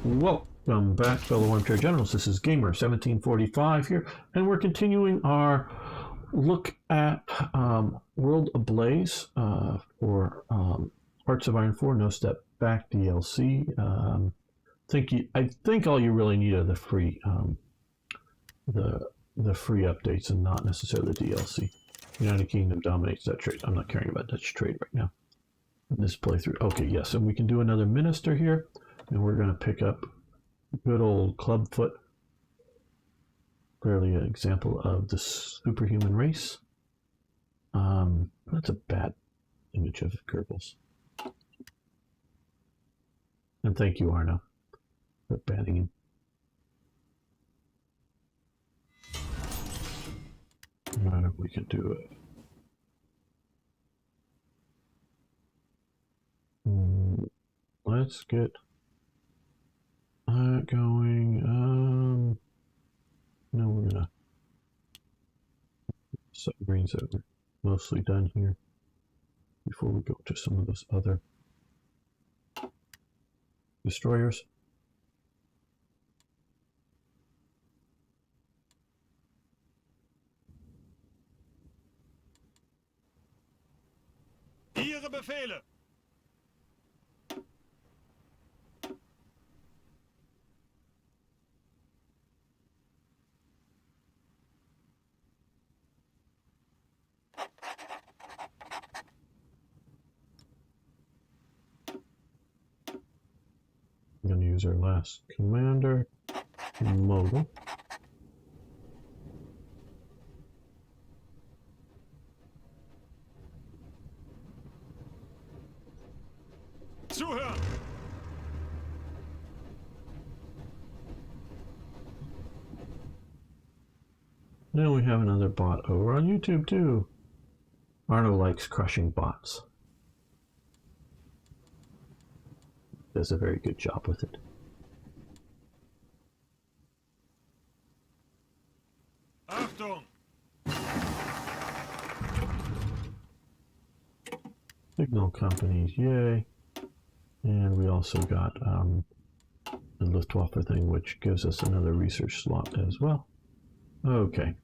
Welcome back, fellow armchair generals. This is Gamer 1745 here, and we're continuing our look at World Ablaze for Hearts of Iron 4 No Step Back DLC. I think all you really need are the free updates and not necessarily the DLC. United Kingdom dominates that trade. I'm not caring about Dutch trade right now in this playthrough. Okay, yes, and we can do another minister here, and we're going to pick up good old Clubfoot. Clearly an example of the superhuman race. That's a bad image of Goebbels. And thank you, Arno, for banning him. We can do it. Let's get that going. No, we're gonna submarines that we're mostly done here before we go to some of those other destroyers. Ihre Befehle! I'm going to use our last commander, Mogul. Zuhören! Now we have another bot over on YouTube too. Arno likes crushing bots. Does a very good job with it. Achtung! Signal companies, yay. And we also got the Luftwaffe thing, which gives us another research slot as well. Okay.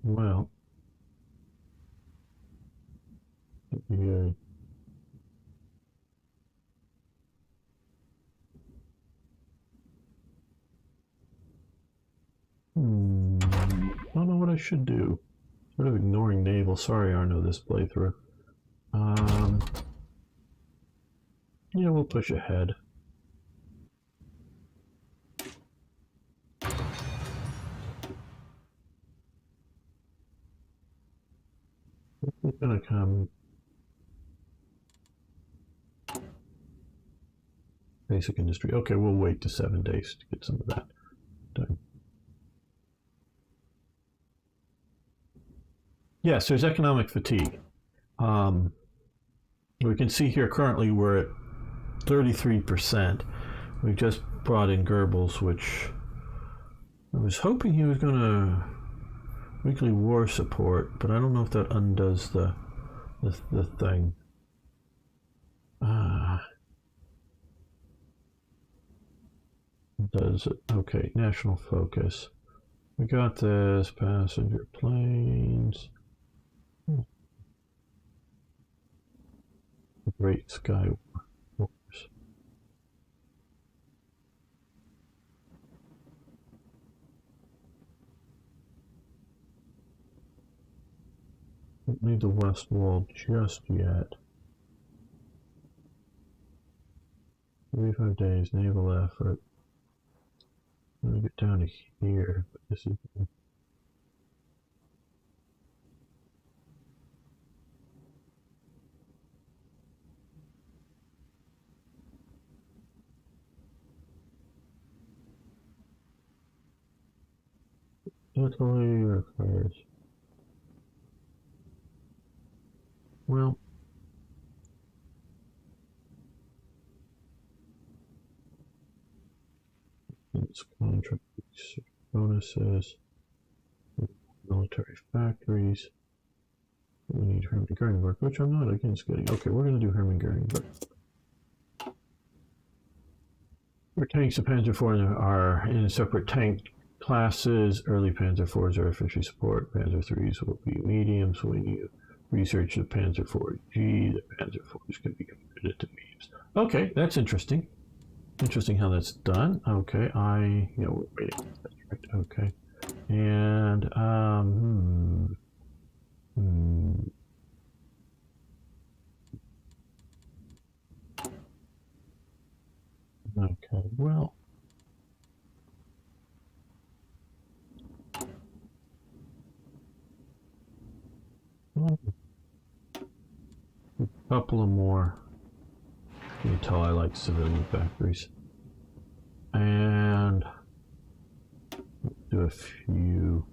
Well, yeah. I don't know what I should do. Sort of ignoring naval. Sorry, Arno, this playthrough. Yeah, we'll push ahead. We're gonna come. Basic industry. Okay, we'll wait to 7 days to get some of that done. Yes, there's economic fatigue. We can see here currently we're at 33%. We just brought in Goebbels, which I was hoping he was going to weekly war support, but I don't know if that undoes the thing. Does it? Okay, national focus. We got this. Passenger planes. Great Sky Wars. Don't need the West Wall just yet. 35 days naval effort. I'm gonna get down to here, but this is. Italy requires. Well, it's contract bonuses, military factories. We need Hermann Goering work, which I'm not against getting. Okay, we're going to do Hermann Goering, but our tanks of Panzer IV are in separate tank classes. Early Panzer IVs are infantry support. Panzer IIIs will be mediums. We need to research the Panzer IV-G. The Panzer IVs can be converted to mediums. Okay, that's interesting. Interesting how that's done. Okay, we're waiting. That's right. Okay, and okay, well. A couple of more. You can tell I like civilian factories. And do a few.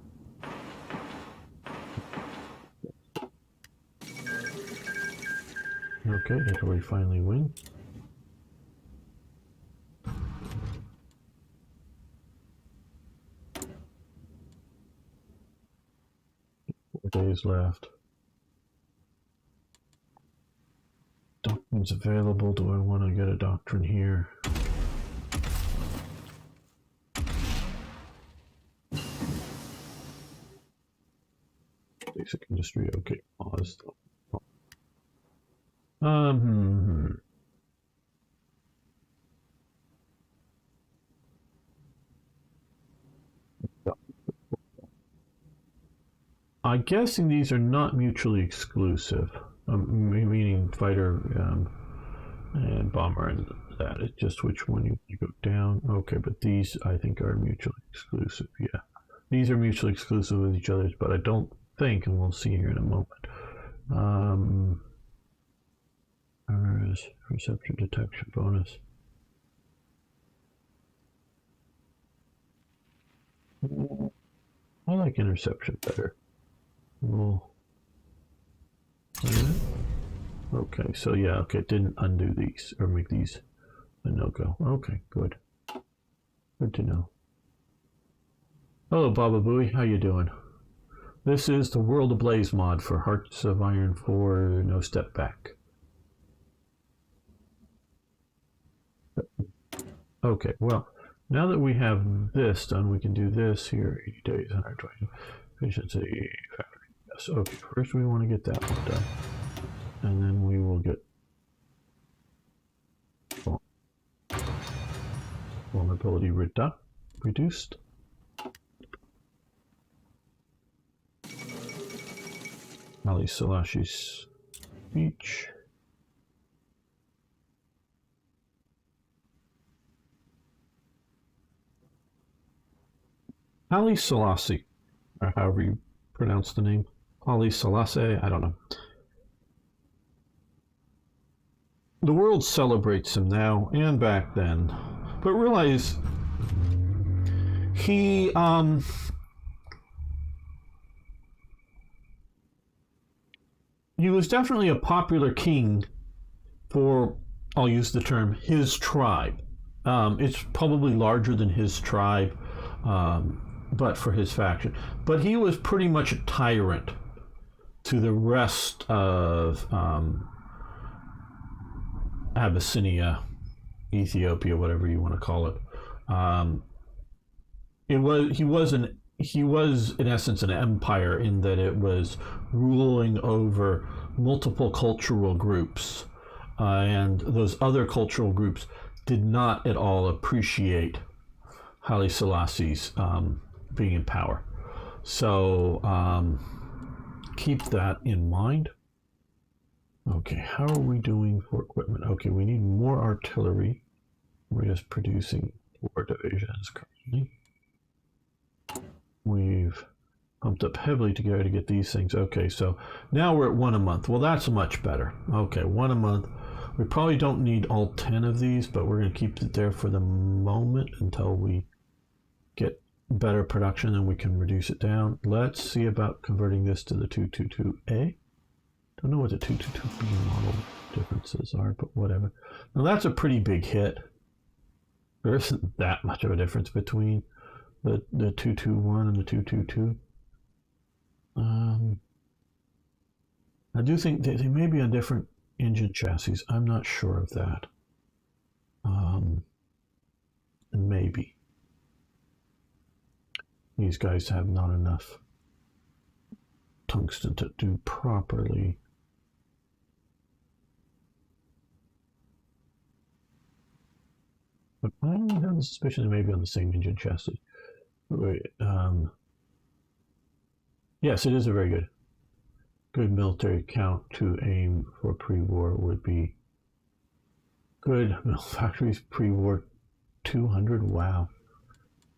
Okay, Italy finally win. Days left. Doctrines available. Do I want to get a doctrine here? Basic industry. Okay, pause. I'm guessing these are not mutually exclusive, meaning fighter and bomber and that. It's just which one you go down. Okay, but these I think are mutually exclusive. Yeah, these are mutually exclusive with each other, but I don't think, and we'll see here in a moment. Reception detection bonus. I like interception better. Okay, so yeah, okay, didn't undo these or make these a no-go. Okay, good. Good to know. Hello, Baba Booey, how you doing? This is the World Ablaze mod for Hearts of Iron 4 No Step Back. Okay, well, now that we have this done, we can do this here. 80 days, 120 efficiency factory. Yes, okay, first we want to get that one done. And then we will get vulnerability reduced. Ali Selassie's speech. Ali Selassie, or however you pronounce the name. Ali Selassie, I don't know. The world celebrates him now and back then, but realize he was definitely a popular king for, I'll use the term, his tribe. It's probably larger than his tribe, but for his faction. But he was pretty much a tyrant to the rest of Abyssinia, Ethiopia, whatever you want to call it. He was in essence an empire in that it was ruling over multiple cultural groups, and those other cultural groups did not at all appreciate Haile Selassie's being in power. So keep that in mind. Okay, how are we doing for equipment? Okay, we need more artillery. We're just producing 4 divisions currently. We've pumped up heavily to get these things. Okay, so now we're at 1 a month. Well, that's much better. Okay, 1 a month. We probably don't need all 10 of these, but we're going to keep it there for the moment until we get better production, then we can reduce it down. Let's see about converting this to the 222A. Don't know what the 222B model differences are, but whatever. Now that's a pretty big hit. There isn't that much of a difference between the 221 and the 222. I do think they may be on different engine chassis. I'm not sure of that. Maybe. These guys have not enough tungsten to do properly. But I have a suspicion they may be on the same engine chassis. Wait, yes, it is a very good military count to aim for pre-war would be good. Factories pre-war 200. Wow,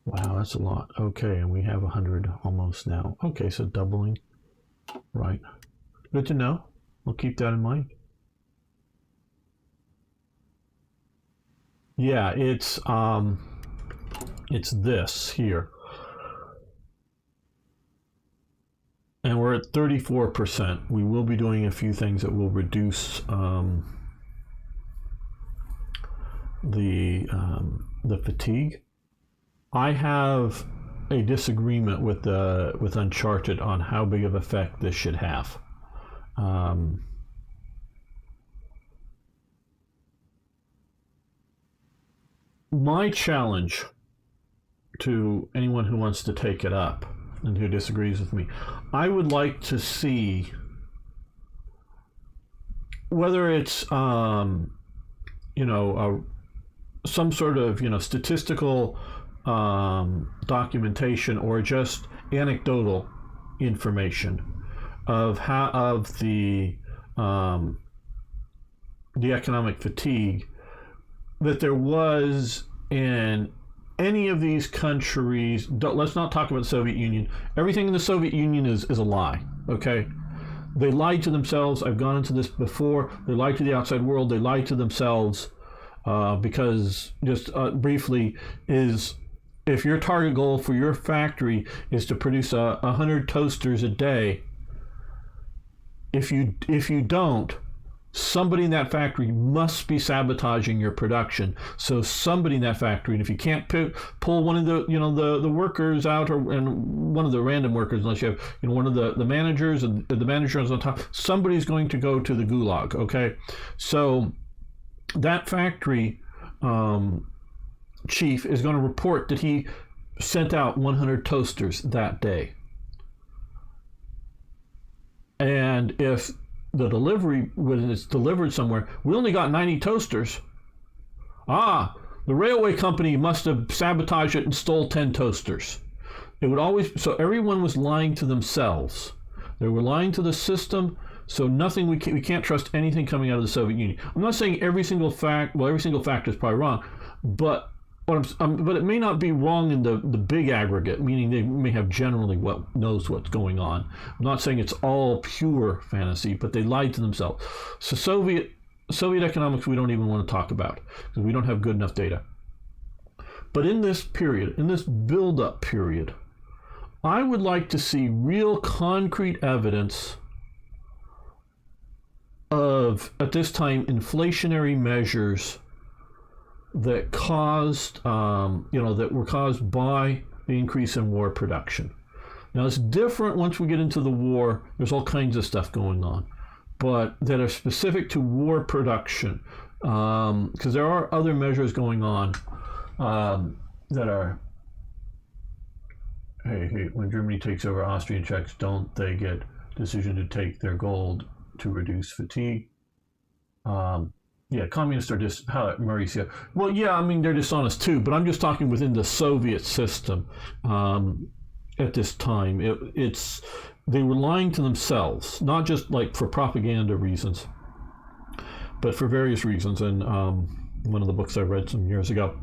that's a lot. Okay, and we have 100 almost now. Okay, so doubling. Right. Good to know. We'll keep that in mind. Yeah, it's this here. And we're at 34%. We will be doing a few things that will reduce the fatigue. I have a disagreement with Uncharted on how big of effect this should have. My challenge to anyone who wants to take it up and who disagrees with me, I would like to see whether it's some sort of statistical documentation or just anecdotal information of the economic fatigue that there was in any of these countries. Let's not talk about the Soviet Union. Everything in the Soviet Union is a lie, okay? They lied to themselves. I've gone into this before. They lied to the outside world. They lied to themselves because, just briefly, is if your target goal for your factory is to produce 100 toasters a day, if you don't, somebody in that factory must be sabotaging your production. So somebody in that factory, and if you can't pull one of the workers out, and one of the random workers, unless you have one of the managers, and the managers on top, somebody's going to go to the gulag. Okay, so that factory chief is going to report that he sent out 100 toasters that day, and if the delivery, when it's delivered somewhere, we only got 90 toasters. The railway company must have sabotaged it and stole 10 toasters. It would always, so everyone was lying to themselves. They were lying to the system, so nothing, we can't trust anything coming out of the Soviet Union. I'm not saying every single fact is probably wrong, but but it may not be wrong in the big aggregate, meaning they may have generally knows what's going on. I'm not saying it's all pure fantasy, but they lied to themselves. So Soviet economics we don't even want to talk about because we don't have good enough data. But in this period, in this build-up period, I would like to see real concrete evidence of, at this time, inflationary measures that caused, that were caused by the increase in war production. Now it's different once we get into the war. There's all kinds of stuff going on, but that are specific to war production, because there are other measures going on that are, hey, when Germany takes over Austria and Czechs, don't they get decision to take their gold to reduce fatigue? Yeah, communists are just, Mauricio. Well, yeah, I mean, they're dishonest too, but I'm just talking within the Soviet system at this time. They were lying to themselves, not just like for propaganda reasons, but for various reasons. And one of the books I read some years ago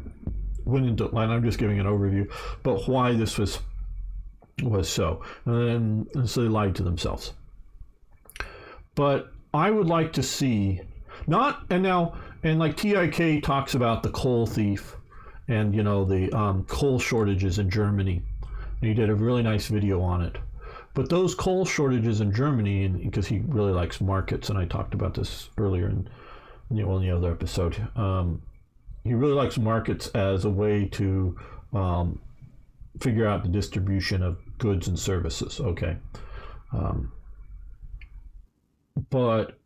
went into, and I'm just giving an overview, but why this was so. And so they lied to themselves. But I would like to see, like TIK talks about the coal thief and, the coal shortages in Germany. and he did a really nice video on it. But those coal shortages in Germany, and because he really likes markets, and I talked about this earlier in the other episode, he really likes markets as a way to figure out the distribution of goods and services. Okay, but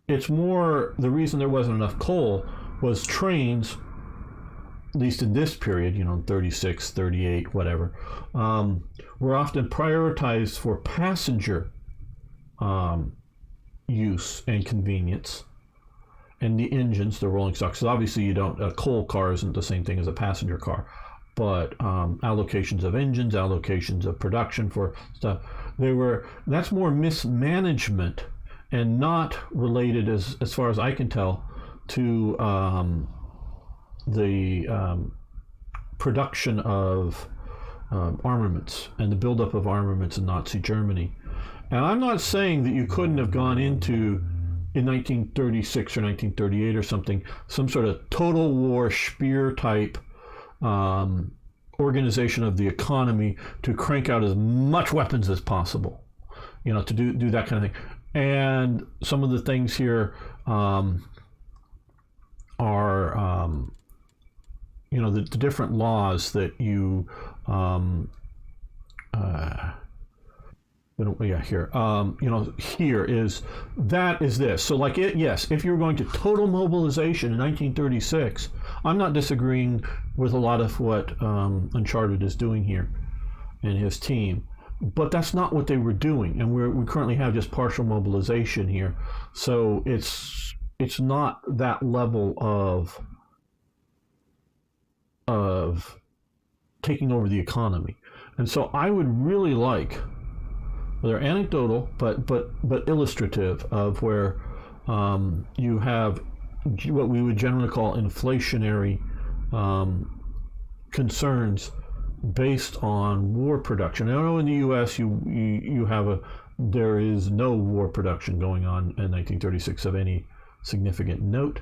it's more the reason there wasn't enough coal was trains, at least in this period, 36, 38, whatever, were often prioritized for passenger use and convenience. And the engines, the rolling stock. So obviously a coal car isn't the same thing as a passenger car, but allocations of engines, allocations of production for stuff, that's more mismanagement and not related, as far as I can tell, to the production of armaments and the buildup of armaments in Nazi Germany. And I'm not saying that you couldn't have gone into, in 1936 or 1938 or something, some sort of total war Speer type organization of the economy to crank out as much weapons as possible, to do that kind of thing. And some of the things here are the different laws that you here is this. So yes, if you're going to total mobilization in 1936, I'm not disagreeing with a lot of what Uncharted is doing here and his team, but that's not what they were doing, and we currently have just partial mobilization here. So it's not that level of taking over the economy. And so I would really like, they're anecdotal but illustrative of where you have what we would generally call inflationary concerns based on war production. I know in the U.S. there is no war production going on in 1936 of any significant note.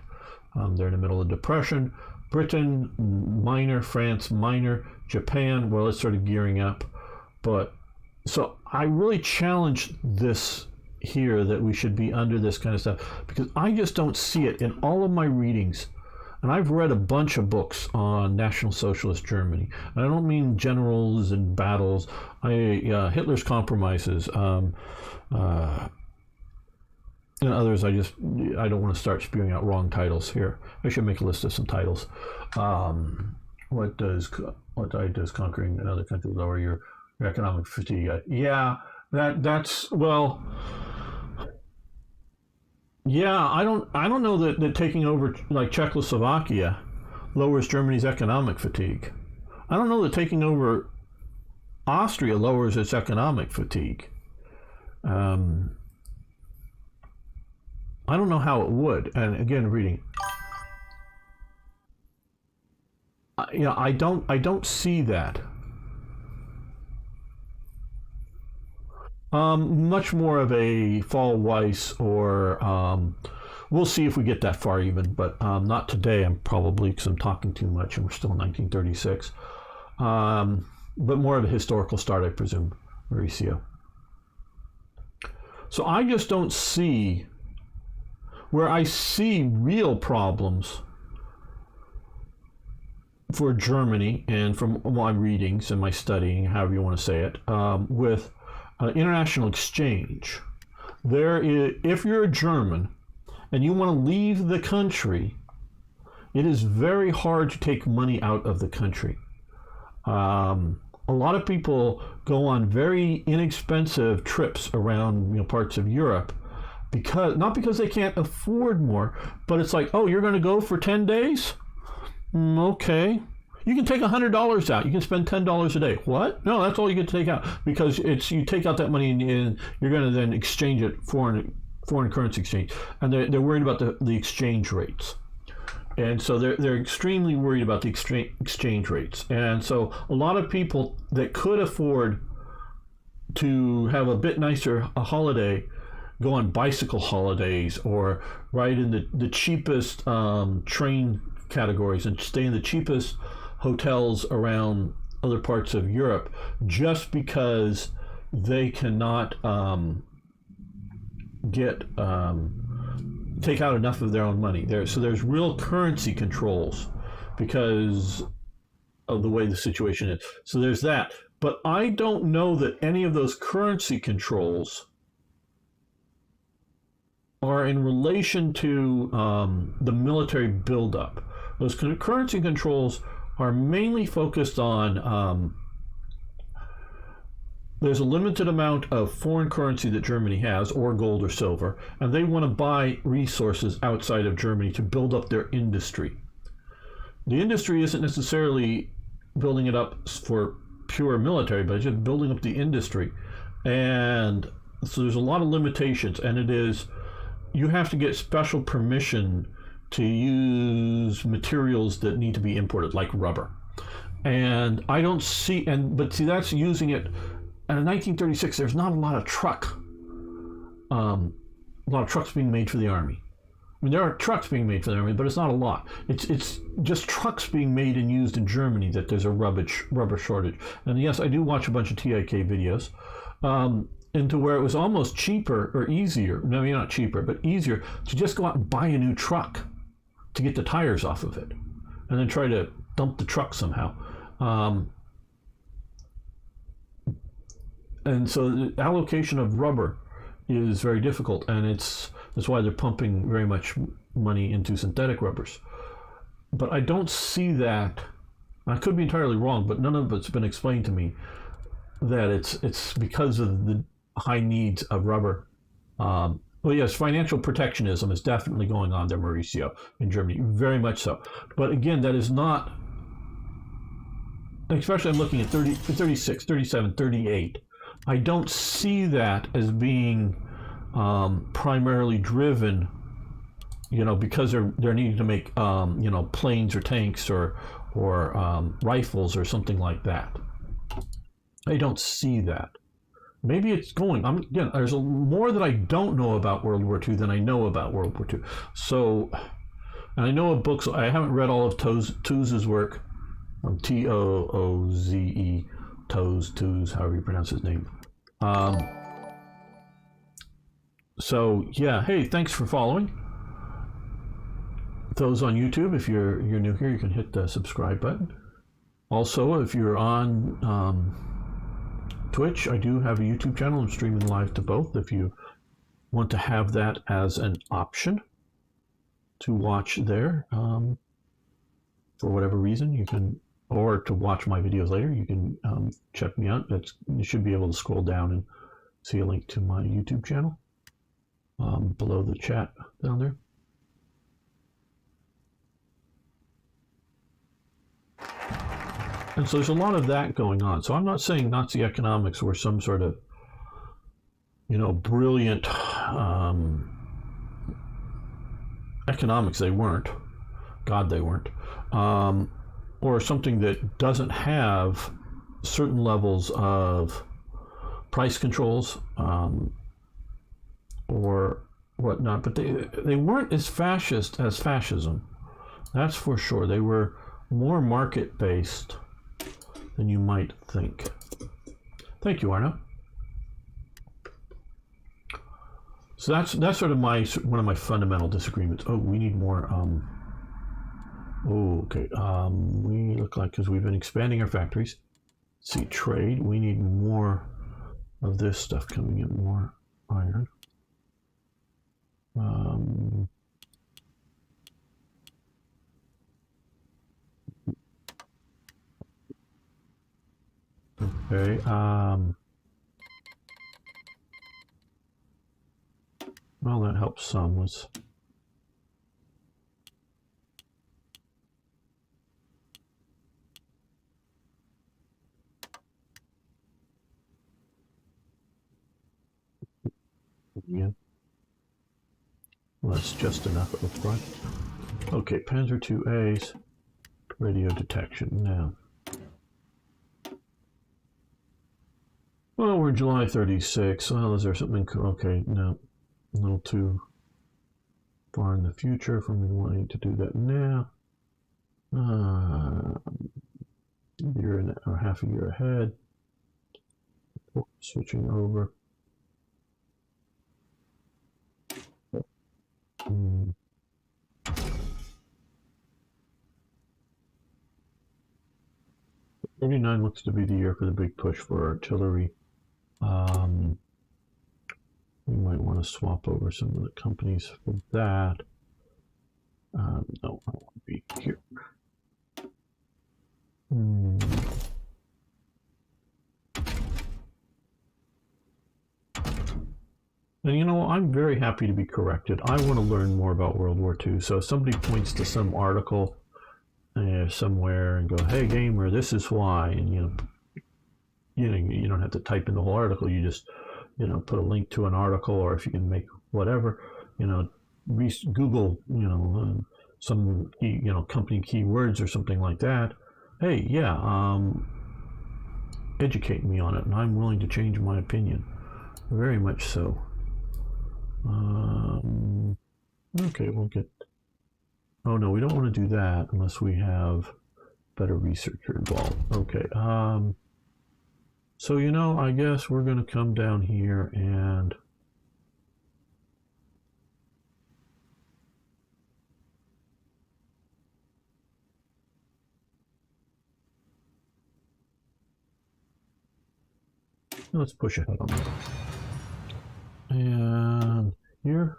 They're in the middle of depression. Britain, minor. France, minor. Japan, well, it's sort of gearing up. But so I really challenge this here, that we should be under this kind of stuff, because I just don't see it in all of my readings. And I've read a bunch of books on National Socialist Germany. And I don't mean generals and battles. Hitler's Compromises, and others. I don't want to start spewing out wrong titles here. I should make a list of some titles. What does conquering another country lower your economic fatigue? That's well. Yeah, I don't know that taking over like Czechoslovakia lowers Germany's economic fatigue. I don't know that taking over Austria lowers its economic fatigue. I don't know how it would. And again, reading. I don't see that. Much more of a Fall Weiss, or we'll see if we get that far even, but not today. I'm probably, because I'm talking too much and we're still in 1936. But more of a historical start, I presume, Mauricio. So I just don't see where I see real problems for Germany, and from my readings and my studying, however you want to say it, with international exchange. If you're a German and you want to leave the country, it is very hard to take money out of the country. A lot of people go on very inexpensive trips around parts of Europe, not because they can't afford more, but it's like, oh, you're going to go for 10 days? Okay. You can take $100 out. You can spend $10 a day. What? No, that's all you get to take out, because you take out that money and you're going to then exchange it, foreign currency exchange, and they're worried about the exchange rates, and so they're extremely worried about the exchange rates. And so a lot of people that could afford to have a bit nicer a holiday go on bicycle holidays, or ride in the cheapest train categories and stay in the cheapest hotels around other parts of Europe just because they cannot take out enough of their own money. So there's real currency controls because of the way the situation is. So there's that. But I don't know that any of those currency controls are in relation to the military buildup. Those currency controls are mainly focused on there's a limited amount of foreign currency that Germany has, or gold or silver, and they want to buy resources outside of Germany to build up their industry. The industry isn't necessarily building it up for pure military, but it's just building up the industry. And so there's a lot of limitations, and it is, you have to get special permission to use materials that need to be imported, like rubber. And I don't see, but see, that's using it. And in 1936, there's not a lot of trucks being made for the army. I mean, there are trucks being made for the army, but it's not a lot. It's just trucks being made and used in Germany that there's a rubber shortage. And yes, I do watch a bunch of TIK videos, into where it was almost cheaper or easier, no, maybe not cheaper, but easier to just go out and buy a new truck to get the tires off of it, and then try to dump the truck somehow. And so the allocation of rubber is very difficult, and that's why they're pumping very much money into synthetic rubbers. But I don't see that, I could be entirely wrong, but none of it's been explained to me, that it's because of the high needs of rubber. Well, yes, financial protectionism is definitely going on there, Mauricio, in Germany, very much so. But again, that is not, especially I'm looking at 36, 37, 38. I don't see that as being primarily driven, because they're needing to make, planes or tanks or rifles or something like that. I don't see that. Maybe it's going. Again, there's more that I don't know about World War II than I know about World War II. So, and I know of books. I haven't read all of Tooze's work. Tooze, Tooze, however you pronounce his name. So yeah, hey, thanks for following. Those on YouTube, if you're new here, you can hit the subscribe button. Also, if you're on Twitch, I do have a YouTube channel. I'm streaming live to both. If you want to have that as an option to watch there, for whatever reason, you can, or to watch my videos later, you can check me out. You should be able to scroll down and see a link to my YouTube channel below the chat down there. And so there's a lot of that going on. So I'm not saying Nazi economics were some sort of, brilliant economics. They weren't. God, they weren't. Or something that doesn't have certain levels of price controls or whatnot. But they weren't as fascist as fascism. That's for sure. They were more market-based than you might think. Thank you, Arno. So that's sort of one of my fundamental disagreements. Oh, we need more. Okay. We look like, because we've been expanding our factories. Let's see, trade. We need more of this stuff coming in. More iron. Okay. Well, that helps some. Let's. Yeah. Well, that's just enough at the front. Okay, Panzer IIA's radio detection now. Well, we're July 36. Well, is there something? Okay, no, a little too far in the future for me wanting to do that now. year and or half a year ahead. Switching over. Hmm. 39 looks to be the year for the big push for artillery. We might want to swap over some of the companies for that. No, I don't want to be here. And you know, I'm very happy to be corrected. I want to learn more about World War II. So if somebody points to some article somewhere and go, "Hey, gamer, this is why," and you don't have to type in the whole article. You just put a link to an article, or if you can make whatever, Google, some company keywords or something like that. Hey, yeah, educate me on it, and I'm willing to change my opinion. Very much so. Okay, we'll get. Oh no, we don't want to do that unless we have better researcher involved. Okay. So I guess we're going to come down here and let's push ahead on that. And here.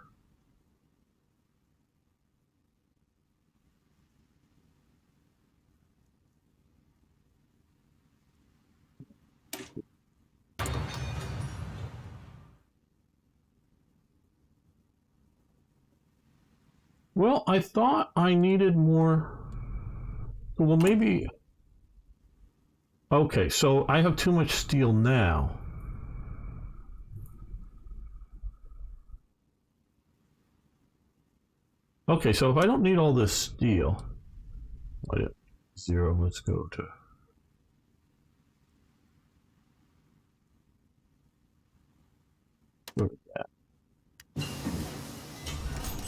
Well, I thought I needed more. Well, maybe. Okay, so I have too much steel now. Okay, so if I don't need all this steel, 0, let's go to. Look at that.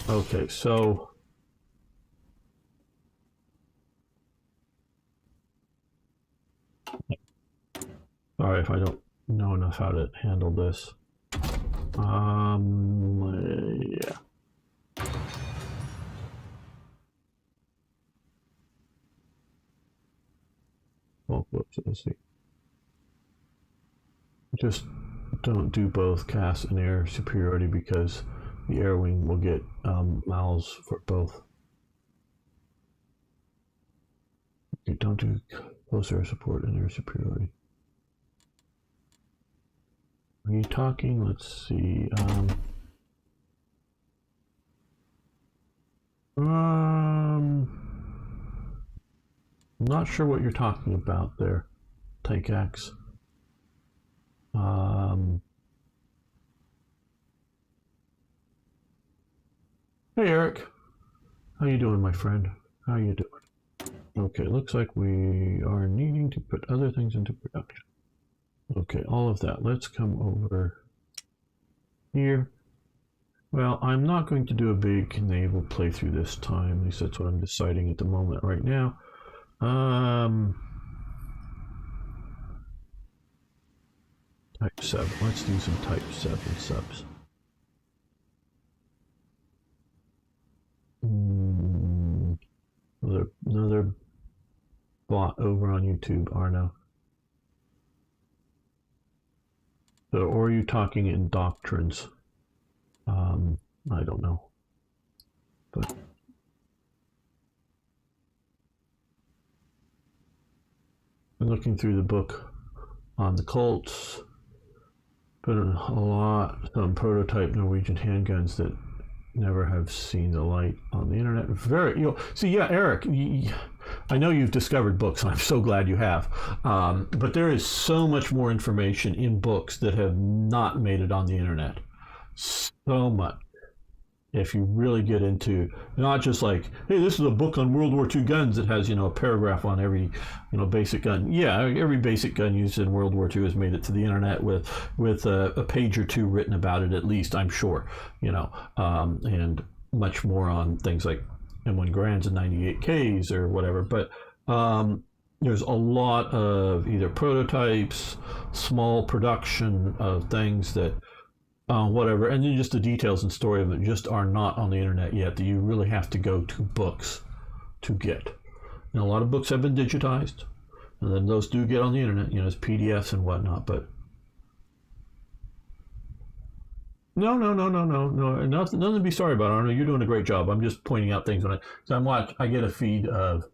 Okay, so. Sorry if I don't know enough how to handle this. Yeah. Oh, whoops, let's see. Just don't do both cast and air superiority because the air wing will get mouths for both. Okay, don't do close air support and air superiority. Are you talking? Let's see. I'm not sure what you're talking about there, Tank X. Hey Eric, how you doing, my friend? How you doing? Okay, looks like we are needing to put other things into production. Okay, all of that. Let's come over here. Well, I'm not going to do a big naval playthrough this time. At least that's what I'm deciding at the moment right now. Type 7. Let's do some Type 7 subs. Another bot over on YouTube, Arno. So, or are you talking in doctrines? I don't know. But I'm looking through the book on the Colts. But some prototype Norwegian handguns that never have seen the light on the internet. Eric, I know you've discovered books, and I'm so glad you have. But there is so much more information in books that have not made it on the internet. So much. If you really get into not just like, hey, this is a book on World War II guns that has a paragraph on every basic gun. Yeah, every basic gun used in World War II has made it to the internet with a page or two written about it, at least, I'm sure. And much more on things like M1 Garands and 98Ks or whatever. But there's a lot of either prototypes, small production of things that whatever, and then just the details and story of it just are not on the internet yet, that you really have to go to books to get. And a lot of books have been digitized, and then those do get on the internet, as PDFs and whatnot. But no, nothing to be sorry about, Arno. You're doing a great job. I'm just pointing out things I get a feed of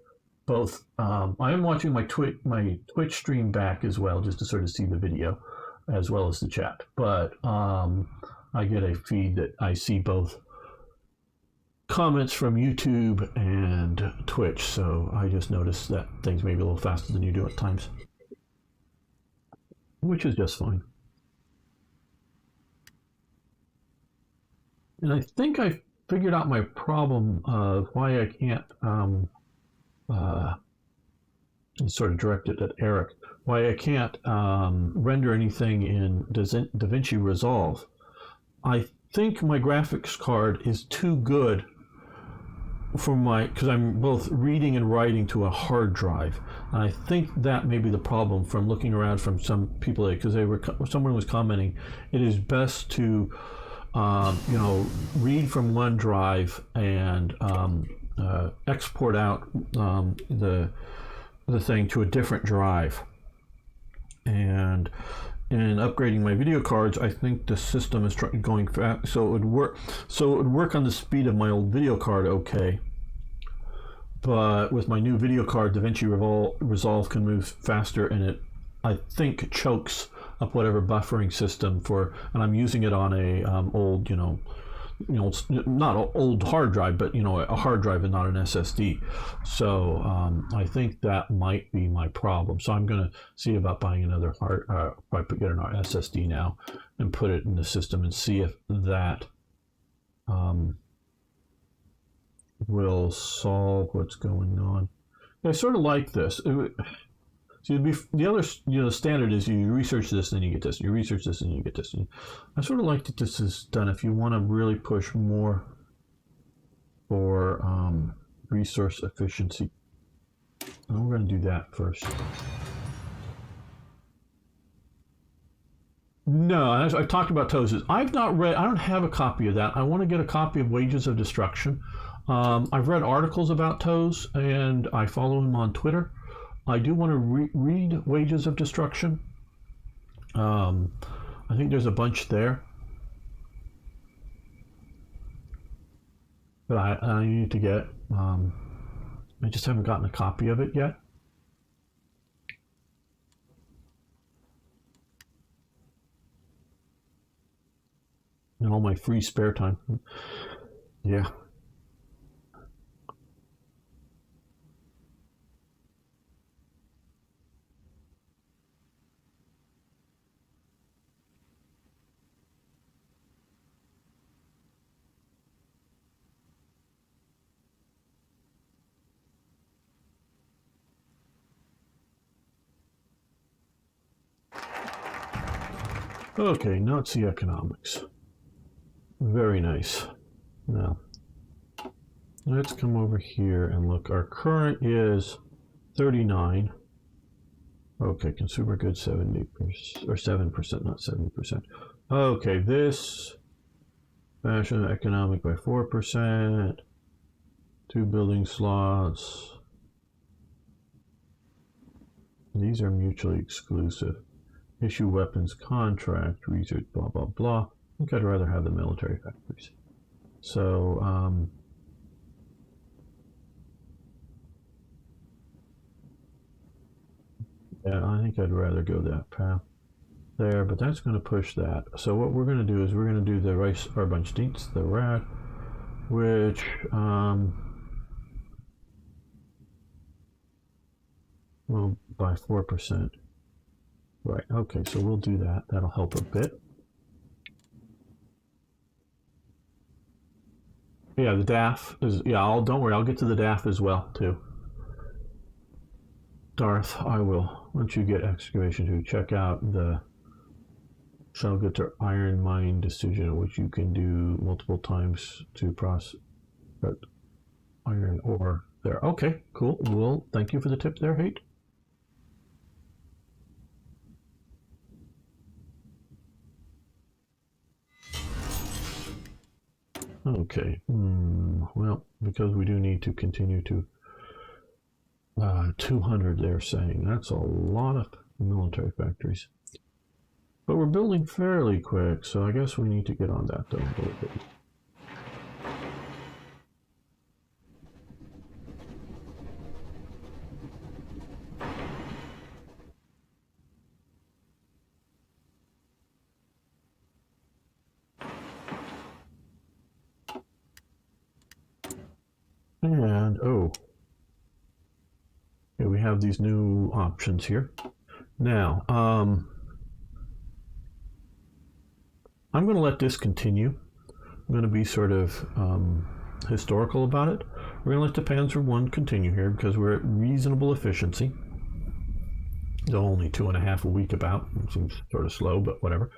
both. I am watching my Twitch stream back as well, just to sort of see the video as well as the chat. But I get a feed that I see both comments from YouTube and Twitch, so I just noticed that things may be a little faster than you do at times, which is just fine. And I think I figured out my problem of why I can't sort of direct it at Eric, why I can't render anything in DaVinci Resolve. I think my graphics card is too good for because I'm both reading and writing to a hard drive. And I think that may be the problem from looking around from some people, because someone was commenting, it is best to read from one drive and export out the thing to a different drive. And in upgrading my video cards, I think the system is going fast, so it would work. So it would work on the speed of my old video card, okay. But with my new video card, DaVinci Resolve can move faster, and it, I think, chokes up whatever buffering system and I'm using it on a old, not an old hard drive, but a hard drive and not an SSD. So I think that might be my problem. So I'm going to see about buying another get an SSD now and put it in the system and see if that will solve what's going on. I sort of like this. So the other, standard is you research this, then you get this. You research this, and you get this. And I sort of like that this is done if you want to really push more for resource efficiency. And we're going to do that first. No, I've talked about toes. I've not read. I don't have a copy of that. I want to get a copy of Wages of Destruction. I've read articles about toes, and I follow him on Twitter. I do want to read Wages of Destruction. I think there's a bunch there. But I need to get, I just haven't gotten a copy of it yet. In all my free spare time. Yeah. Okay, Nazi economics. Very nice. Now, let's come over here and look. Our current is 39. Okay, consumer goods 70%, or 7%, not 70%. Okay, this fashion economic by 4%. 2 building slots. These are mutually exclusive. Issue weapons contract, research, blah, blah, blah. I think I'd rather have the military factories. So, yeah, I think I'd rather go that path there, but that's going to push that. So what we're going to do is we're going to do the rice Arbunstienst, the rat, which, well, by 4%. Right, okay, so we'll do that. That'll help a bit. Yeah, the DAF is, yeah, don't worry, I'll get to the DAF as well, too. Darth, I will, once you get excavation to check out the shall get to iron mine decision, which you can do multiple times to process iron ore there. Okay, cool. Well, thank you for the tip there, Hate. Okay. Well, because we do need to continue to 200, they're saying. That's a lot of military factories. But we're building fairly quick, so I guess we need to get on that, though, a little bit. And, oh, yeah, we have these new options here. Now, I'm going to let this continue. I'm going to be sort of historical about it. We're going to let the Panzer I continue here because we're at reasonable efficiency. Though only 2.5 a week about. It seems sort of slow, but whatever.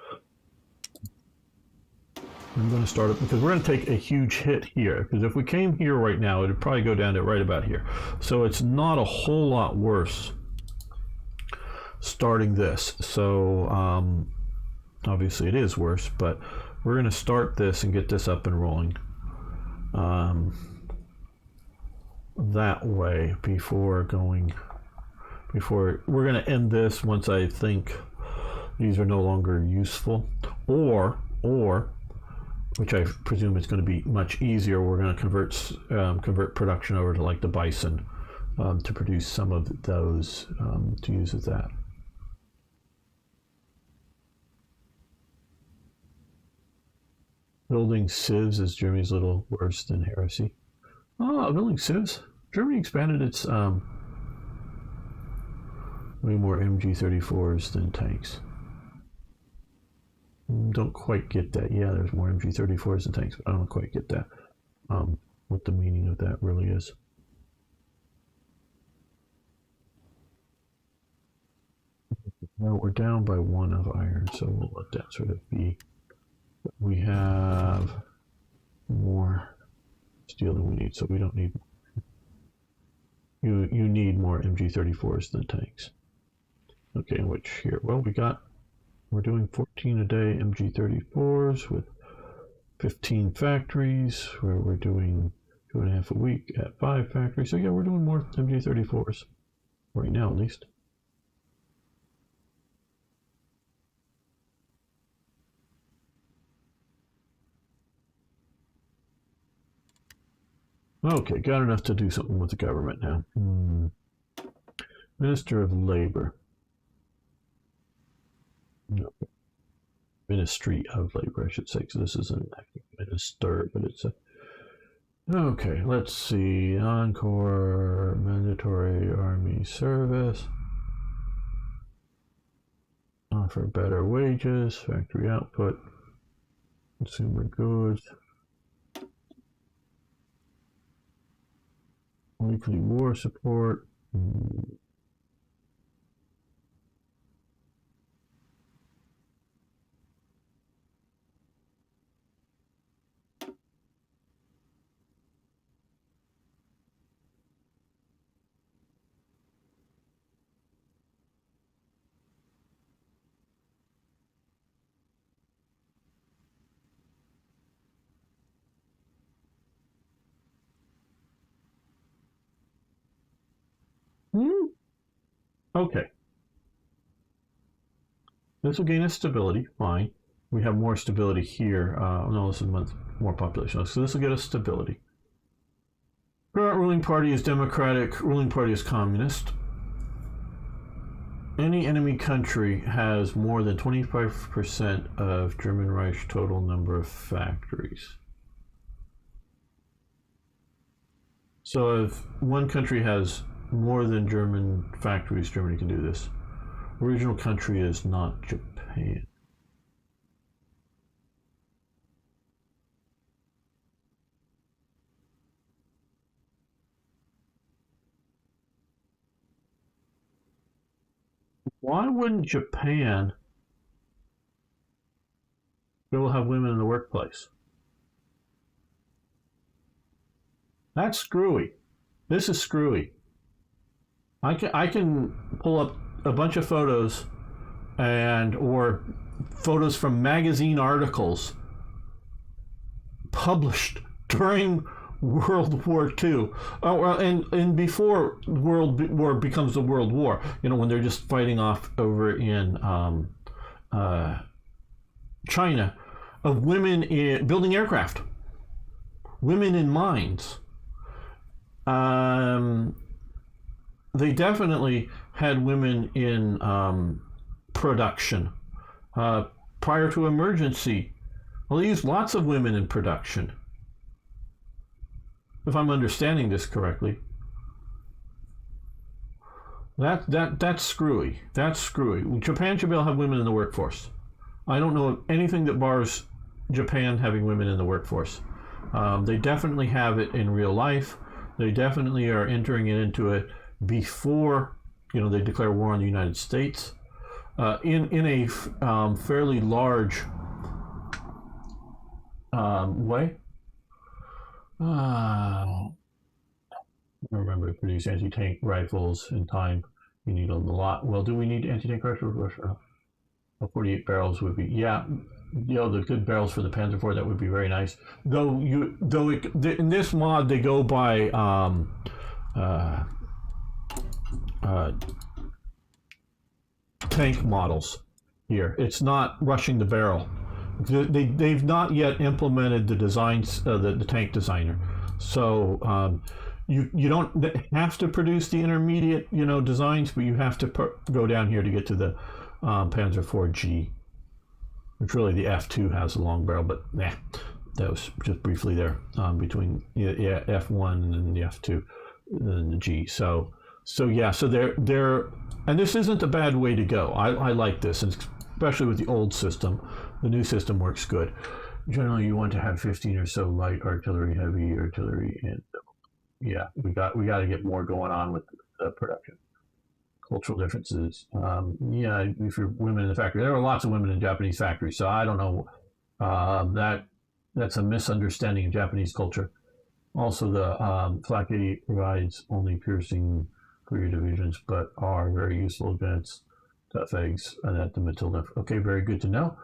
I'm going to start it because we're going to take a huge hit here. Because if we came here right now, it would probably go down to right about here. So it's not a whole lot worse starting this. So obviously it is worse, but we're going to start this and get this up and rolling that way before we're going to end this once I think these are no longer useful, or which I presume is going to be much easier, we're going to convert production over to like the Bison to produce some of those to use as that. Building civs is Germany's a little worse than heresy. Oh, building civs. Germany expanded its way more MG34s than tanks. Don't quite get that. Yeah, there's more MG34s than tanks, but I don't quite get that. What the meaning of that really is. Well, we're down by 1 of iron, so we'll let that sort of be. We have more steel than we need, so we don't need. You need more MG34s than tanks. Okay, which here? Well, we're doing 14 a day MG34s with 15 factories, where we're doing 2.5 a week at 5 factories. So yeah, we're doing more MG34s right now, at least. Okay, got enough to do something with the government now. Minister of Labor. No. Ministry of Labor, I should say, because this isn't actually minister, but it's a. Okay, let's see. Encore, mandatory army service. Offer better wages, factory output, consumer goods. Weekly war support. Okay. This will gain us stability, fine. We have more stability here. No, this is more population. So this will get us stability. Current ruling party is Democratic, ruling party is Communist. Any enemy country has more than 25% of German Reich total number of factories. So if one country has more than German factories, Germany can do this. Original country is not Japan. Why wouldn't Japan be able to have women in the workplace? That's screwy. This is screwy. I can pull up a bunch of photos or photos from magazine articles published during World War II, and before World War becomes a World War. When they're just fighting off over in China, of women building aircraft, women in mines. They definitely had women in production prior to emergency. Well, they used lots of women in production, if I'm understanding this correctly. That's screwy. That's screwy. Japan should be able to have women in the workforce. I don't know of anything that bars Japan having women in the workforce. They definitely have it in real life. They definitely are entering into it before they declare war on the United States. In a fairly large way. I remember to produce anti-tank rifles in time. You need a lot. Well, do we need anti-tank rifles? 48 barrels would be, yeah. The good barrels for the Panzer IV, that would be very nice. In this mod they go by tank models here. It's not rushing the barrel. They've not yet implemented the designs, the tank designer. So you don't have to produce the intermediate designs, but you have to go down here to get to the Panzer IV-G, which really the F2 has a long barrel, but that was just briefly there between F1 and the F2 and the G. So they're and this isn't a bad way to go. I like this, and especially with the old system. The new system works good. Generally, you want to have 15 or so light artillery, heavy artillery, and we got to get more going on with the production. Cultural differences. If you're women in the factory, there are lots of women in Japanese factories, so I don't know. That's a misunderstanding of Japanese culture. Also, the Flak 88 provides only piercing for your divisions, but are very useful against tough eggs and at the Matilda. Okay, very good to know.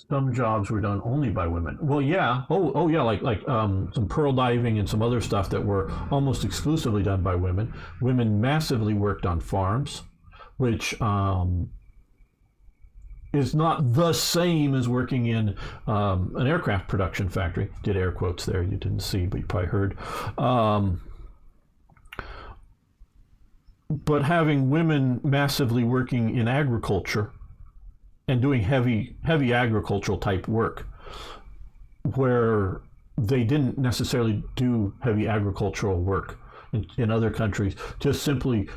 Some jobs were done only by women. Well, yeah. Oh, yeah. Like some pearl diving and some other stuff that were almost exclusively done by women. Women massively worked on farms, which is not the same as working in an aircraft production factory. Did air quotes there. You didn't see, but you probably heard. But having women massively working in agriculture and doing heavy agricultural type work, where they didn't necessarily do heavy agricultural work in other countries, just simply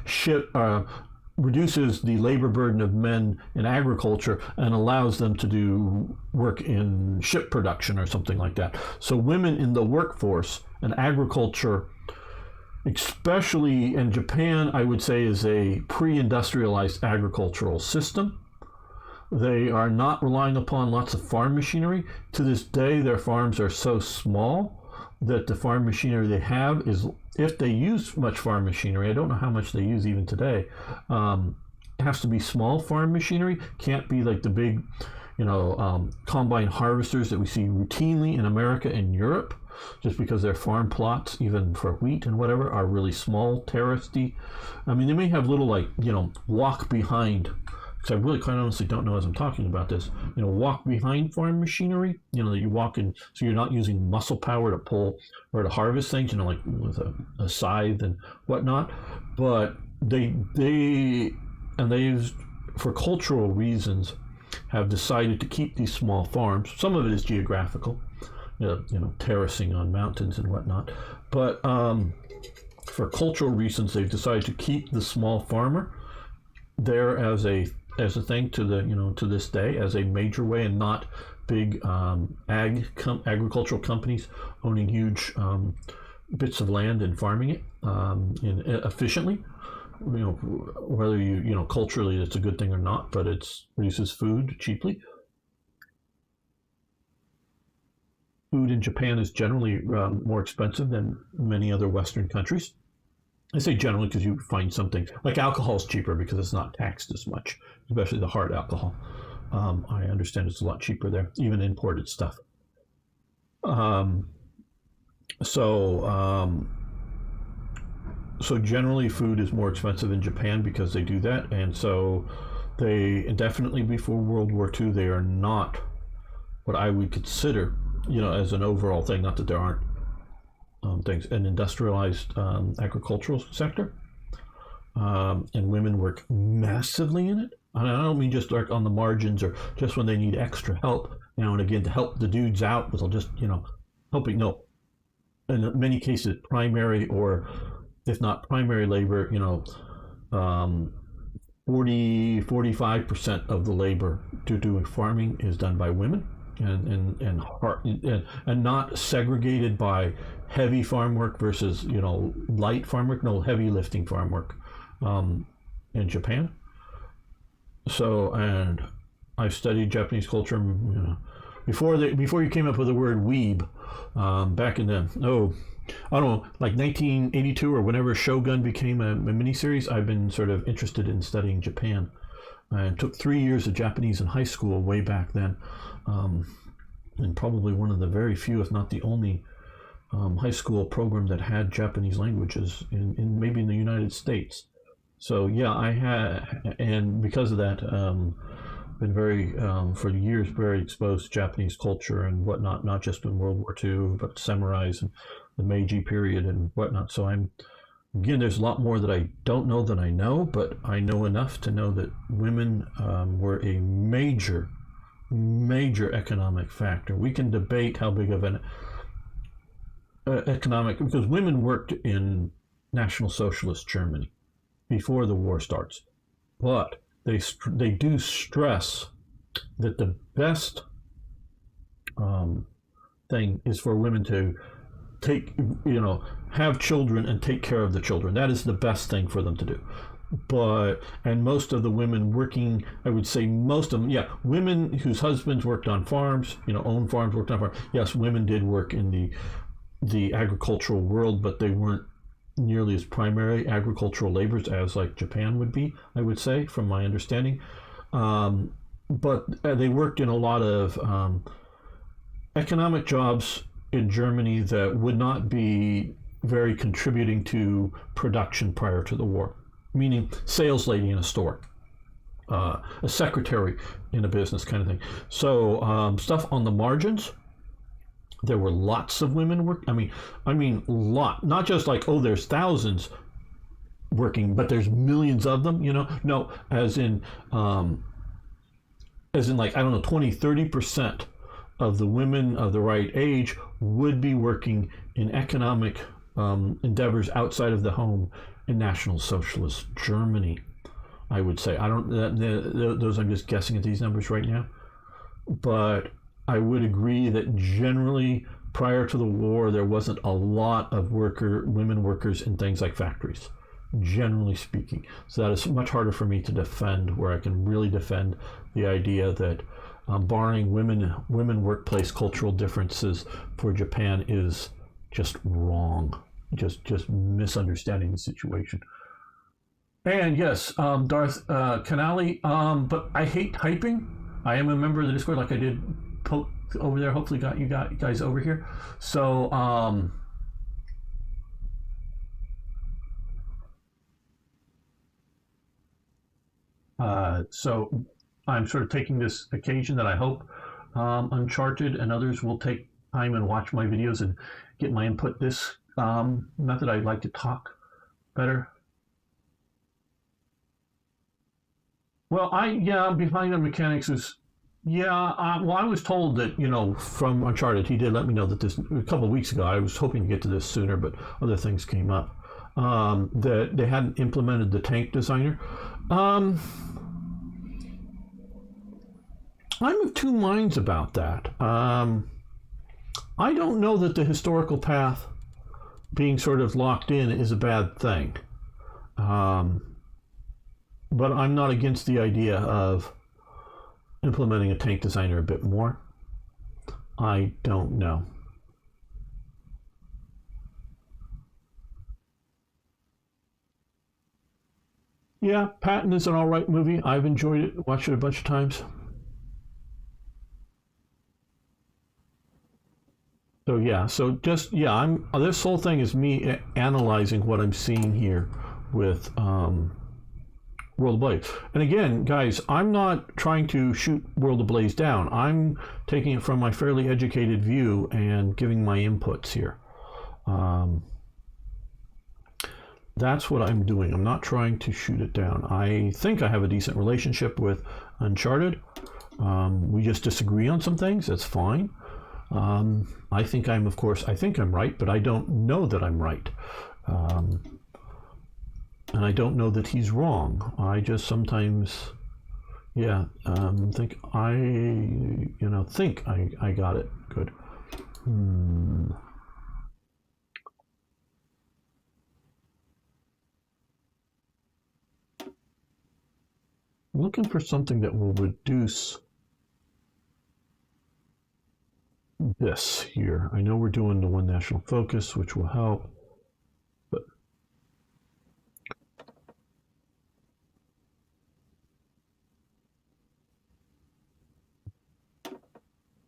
reduces the labor burden of men in agriculture and allows them to do work in ship production or something like that. So women in the workforce and agriculture, especially in Japan, I would say is a pre-industrialized agricultural system. They are not relying upon lots of farm machinery. To this day, their farms are so small that the farm machinery they have is, if they use much farm machinery, I don't know how much they use even today, it has to be small farm machinery. Can't be like the big, combine harvesters that we see routinely in America and Europe, just because their farm plots, even for wheat and whatever, are really small, terracey. I mean, they may have little walk behind. I really quite honestly don't know as I'm talking about this, walk behind farm machinery, that you walk in, so you're not using muscle power to pull or to harvest things, like with a scythe and whatnot. But they for cultural reasons, have decided to keep these small farms. Some of it is geographical, terracing on mountains and whatnot. But for cultural reasons, they've decided to keep the small farmer there as a thing to this day, as a major way, and not big agricultural companies owning huge bits of land and farming it efficiently. Whether culturally it's a good thing or not, but it produces food cheaply. Food in Japan is generally more expensive than many other Western countries. I say generally because you find something like alcohol is cheaper because it's not taxed as much, especially the hard alcohol. I understand it's a lot cheaper there, even imported stuff. Um, so, so generally, food is more expensive in Japan because they do that, and so they definitely before World War II they are not what I would consider, as an overall thing. Not that there aren't things, an industrialized agricultural sector, and women work massively in it. And I don't mean just like on the margins or just when they need extra help now and again to help the dudes out with just helping. No, in many cases, primary or if not primary labor, 45% of the labor to do farming is done by women, and not segregated by heavy farm work versus light farm work. No, heavy lifting farm work in Japan. So, and I studied Japanese culture before you came up with the word weeb, back in the I don't know, like 1982 or whenever Shogun became a miniseries. I've been sort of interested in studying Japan. I took 3 years of Japanese in high school way back then, and probably one of the very few, if not the only, high school program that had Japanese languages in maybe in the United States. So yeah, I had, and because of that, been very for years very exposed to Japanese culture and whatnot, not just in World War II, but samurais and the Meiji period and whatnot. So again, there's a lot more that I don't know than I know, but I know enough to know that women were a major economic factor. We can debate how big of an economic, because women worked in National Socialist Germany before the war starts, but they do stress that the best thing is for women to have children and take care of the children. That is the best thing for them to do. And most of the women working, I would say most of them, women whose husbands worked on farms, owned farms, worked on farms. Yes, women did work in the agricultural world, but they weren't nearly as primary agricultural laborers as like Japan would be, I would say, from my understanding. But they worked in a lot of economic jobs in Germany that would not be very contributing to production prior to the war, meaning sales lady in a store, a secretary in a business kind of thing. So stuff on the margins. There were lots of women work. I mean, lot. Not just like, there's thousands working, but there's millions of them. No, as in like, I don't know, 20-30% of the women of the right age would be working in economic endeavors outside of the home in National Socialist Germany. I would say, I don't. Those I'm just guessing at these numbers right now, but I would agree that generally prior to the war there wasn't a lot of women workers in things like factories, generally speaking. So that is much harder for me to defend, where I can really defend the idea that barring women workplace cultural differences for Japan is just wrong, just misunderstanding the situation. And yes, Darth Canali, but I hate typing. I am a member of the Discord, like I did over there. Hopefully got you guys over here. So so I'm sort of taking this occasion that I hope Uncharted and others will take time and watch my videos and get my input. This method, I'd like to talk better. Well, behind the mechanics is. Well, I was told that, from Uncharted, he did let me know that this a couple of weeks ago. I was hoping to get to this sooner, but other things came up. That they hadn't implemented the tank designer. I'm of two minds about that. I don't know that the historical path being sort of locked in is a bad thing. But I'm not against the idea of implementing a tank designer a bit more. I don't know. Yeah, Patton is an all right movie. I've enjoyed it, watched it a bunch of times. So yeah, so just yeah, I'm. This whole thing is me analyzing what I'm seeing here with World Ablaze. And again, guys, I'm not trying to shoot World Ablaze down. I'm taking it from my fairly educated view and giving my inputs here. That's what I'm doing. I'm not trying to shoot it down. I think I have a decent relationship with Uncharted. We just disagree on some things. That's fine. I think I'm right, but I don't know that I'm right. And I don't know that he's wrong. I just sometimes, think I got it. Good. I'm looking for something that will reduce this here. I know we're doing the one national focus, which will help, but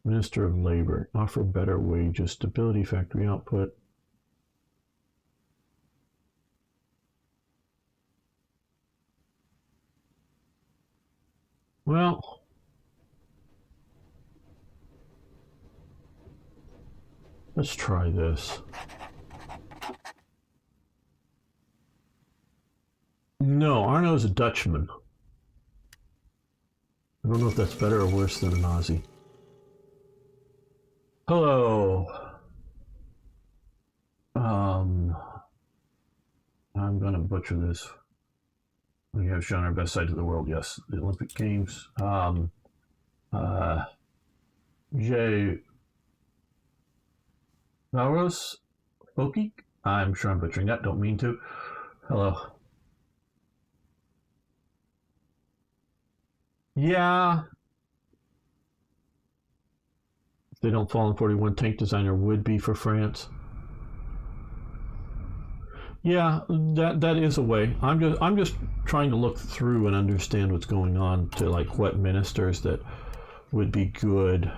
Minister of Labor, offer better wages, stability, factory output. Well, let's try this. No, Arno's a Dutchman. I don't know if that's better or worse than an Aussie. Hello. I'm gonna butcher this. We have shown our best side to the world. Yes, the Olympic Games. J. Varos Foki. I'm sure I'm butchering that. Don't mean to. Hello. Yeah. If they don't fall in 41, tank designer would be for France. Yeah, that is a way. I'm just trying to look through and understand what's going on to like what ministers that would be good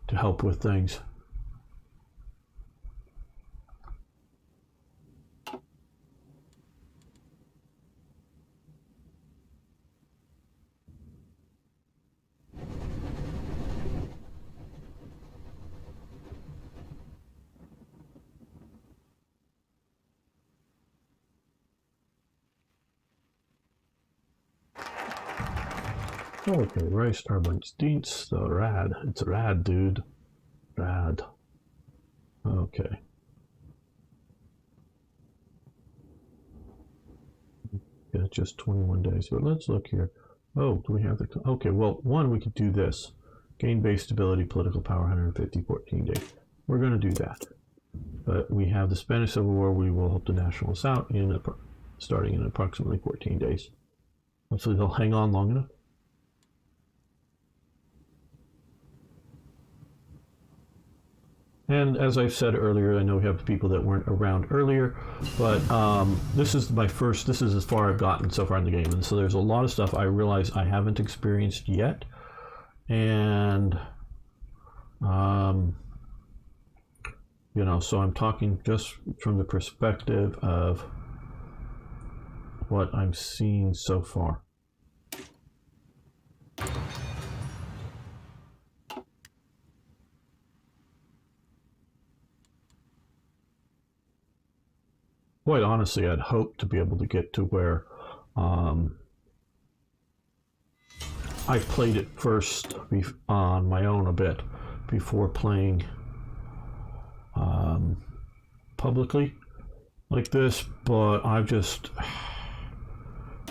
to help with things. Okay, Rice Arbeitsdienst, the rad. It's a rad, dude. Rad. Okay. Yeah, just 21 days. But let's look here. Oh, do we have the... Okay, well, one, we could do this. Gain base stability, political power, 150, 14 days. We're going to do that. But we have the Spanish Civil War. We will help the nationalists out starting in approximately 14 days. Hopefully they'll hang on long enough. And as I've said earlier, I know we have people that weren't around earlier, but this is as far I've gotten so far in the game. And so there's a lot of stuff I realize I haven't experienced yet. And, so I'm talking just from the perspective of what I'm seeing so far. Quite honestly, I'd hoped to be able to get to where I played it first on my own a bit before playing publicly like this, but I've just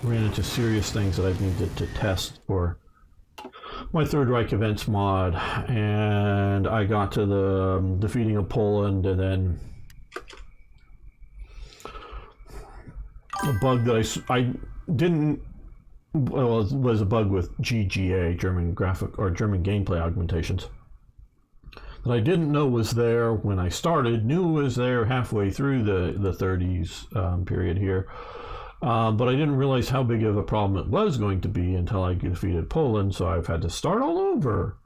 ran into serious things that I've needed to test for my Third Reich events mod, and I got to the defeating of Poland, and then a bug that I didn't, well, it was a bug with GGA, German graphic or German gameplay augmentations, that I didn't know was there when I started, knew was there halfway through the 30s period here, but I didn't realize how big of a problem it was going to be until I defeated Poland, so I've had to start all over.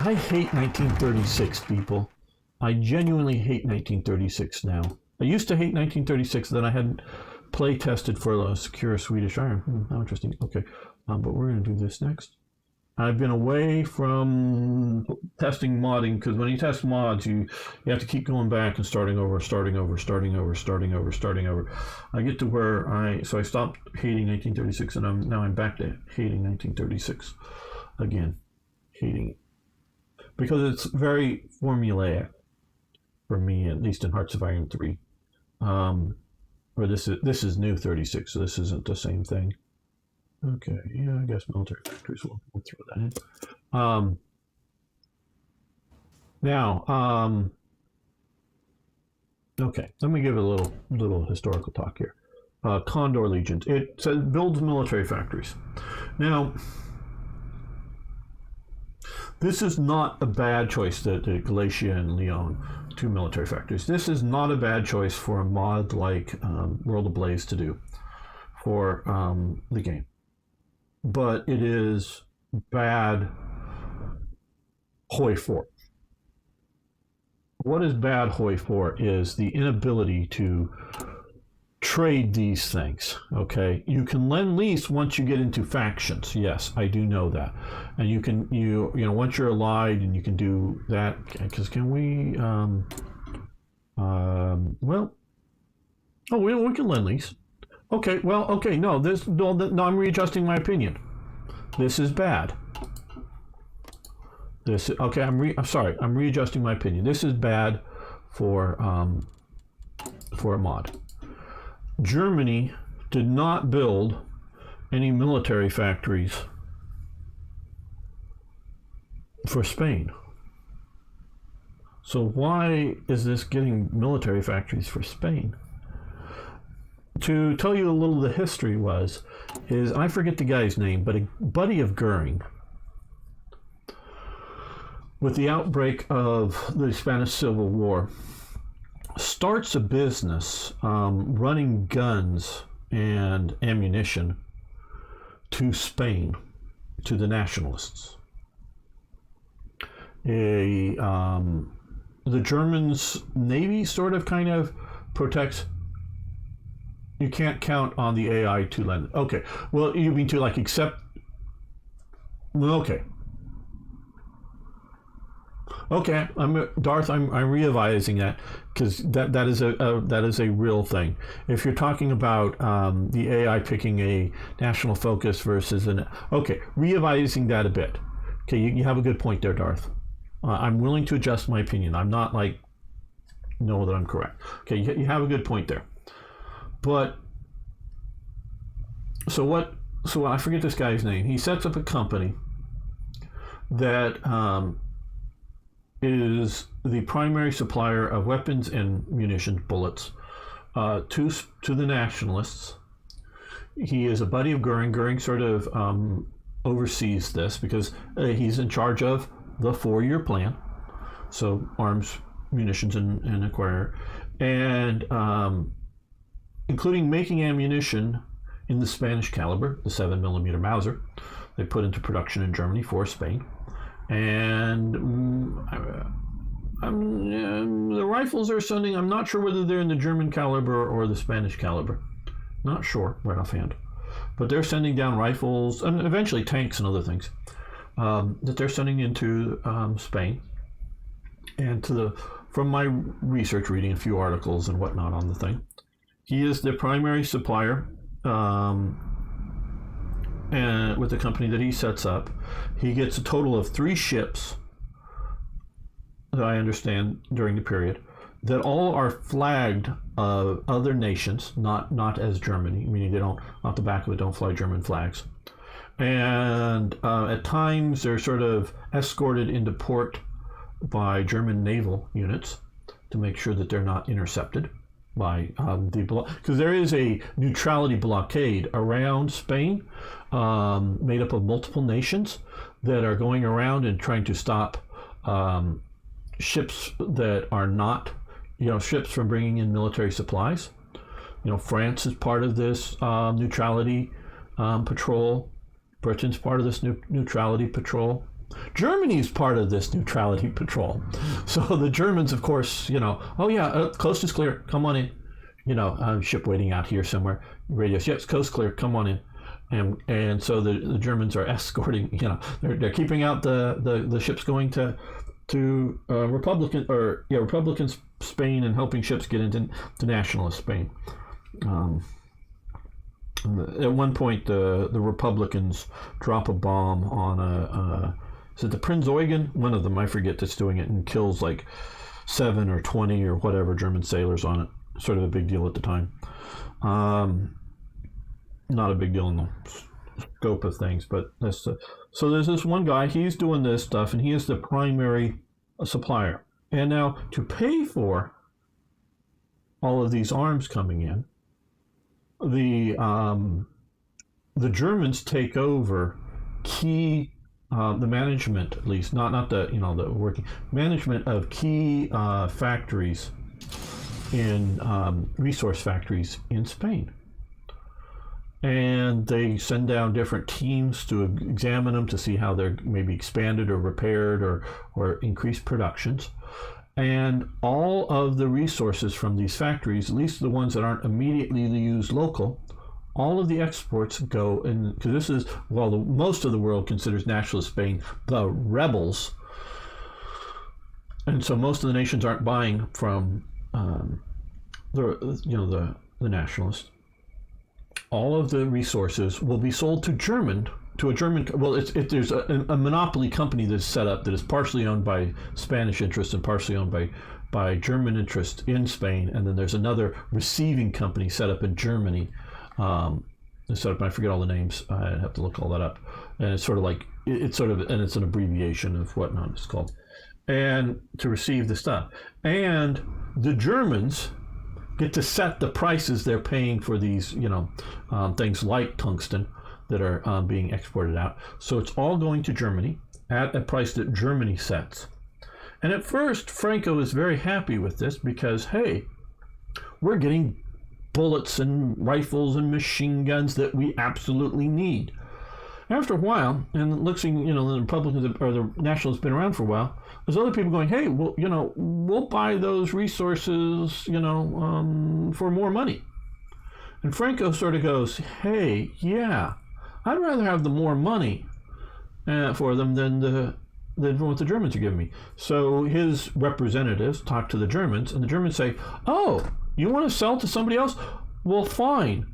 I hate 1936, people. I genuinely hate 1936 now. I used to hate 1936, then I hadn't play tested for a secure Swedish iron. How interesting. Okay, but we're going to do this next. I've been away from testing modding because when you test mods, you have to keep going back and starting over. I get to where I stopped hating 1936, and now I'm back to hating 1936 again, hating it because it's very formulaic for me, at least in Hearts of Iron 3. Or this is new 36, so this isn't the same thing. Okay, yeah, I guess military factories. We'll throw that in. Okay, let me give it a little historical talk here. Condor Legions. It says builds military factories. Now, this is not a bad choice. The Galatia and Leon, 2 military factories. This is not a bad choice for a mod like World Ablaze to do for the game. But it is bad hoi for. What is bad hoi for is the inability to trade these things. Okay, you can lend lease once you get into factions. Yes, I do know that, and you can once you're allied and you can do that. Because can we? We can lend lease. Okay, no, I'm readjusting my opinion. This is bad. I'm sorry. I'm readjusting my opinion. This is bad for a mod. Germany did not build any military factories for Spain. So why is this getting military factories for Spain? To tell you a little of the history is I forget the guy's name, but a buddy of Goering, with the outbreak of the Spanish Civil War, starts a business running guns and ammunition to Spain, to the nationalists. The Germans' navy sort of kind of protects. You can't count on the AI to lend. Okay, well, you mean to accept? Okay. Okay, Darth. I'm revising that because that is a real thing. If you're talking about the AI picking a national focus versus revising that a bit. Okay, you have a good point there, Darth. I'm willing to adjust my opinion. I'm not know that I'm correct. Okay, you have a good point there. But so I forget this guy's name. He sets up a company that is the primary supplier of weapons and munitions, bullets, to the nationalists. He is a buddy of Goering. Goering sort of oversees this because he's in charge of the 4-year plan. So arms, munitions, and acquire, and including making ammunition in the Spanish caliber, the 7mm Mauser, they put into production in Germany for Spain. And the rifles they're sending, I'm not sure whether they're in the German caliber or the Spanish caliber. Not sure right offhand. But they're sending down rifles and eventually tanks and other things that they're sending into Spain. And from my research, reading a few articles and whatnot on the thing, he is the primary supplier, and with the company that he sets up. He gets a total of 3 ships that I understand during the period that all are flagged of other nations, not as Germany, meaning they don't, off the back of it, don't fly German flags. And at times they're sort of escorted into port by German naval units to make sure that they're not intercepted by because there is a neutrality blockade around Spain, made up of multiple nations that are going around and trying to stop ships that are not, ships from bringing in military supplies. France is part of this neutrality patrol. Britain's part of this neutrality patrol. Germany's part of this neutrality patrol. So the Germans, of course, oh yeah, coast is clear, come on in. Ship waiting out here somewhere. Radios, yes, coast clear, come on in. And so the Germans are escorting, they're keeping out the ships going to Republican Spain and helping ships get into nationalist Spain. At one point, the Republicans drop a bomb on is it the Prinz Eugen? One of them, I forget, that's doing it, and kills like 7 or 20 or whatever German sailors on it. Sort of a big deal at the time. Not a big deal in the scope of things, but that's so there's this one guy, he's doing this stuff, and he is the primary supplier. And now, to pay for all of these arms coming in, the Germans take over key the management, at least not the the working management of key factories in resource factories in Spain. And they send down different teams to examine them to see how they're maybe expanded or repaired or increased productions. And all of the resources from these factories, at least the ones that aren't immediately used local, all of the exports go in, because this is, most of the world considers nationalist Spain the rebels. And so most of the nations aren't buying from the nationalists. All of the resources will be sold to a German. There's a monopoly company that's set up that is partially owned by Spanish interests and partially owned by German interests in Spain, and then there's another receiving company set up in Germany. I forget all the names. I'd have to look all that up. And it's sort of like it's an abbreviation of whatnot it's called, and to receive the stuff. And the Germans get to set the prices they're paying for these, things like tungsten that are being exported out. So it's all going to Germany at a price that Germany sets. And at first, Franco is very happy with this because, hey, we're getting bullets and rifles and machine guns that we absolutely need. After a while, and it looks, the Republicans or the Nationalists have been around for a while, there's other people going, hey, well, we'll buy those resources, for more money. And Franco sort of goes, hey, yeah, I'd rather have the more money for them than what the Germans are giving me. So his representatives talk to the Germans, and the Germans say, oh, you want to sell to somebody else? Well, fine.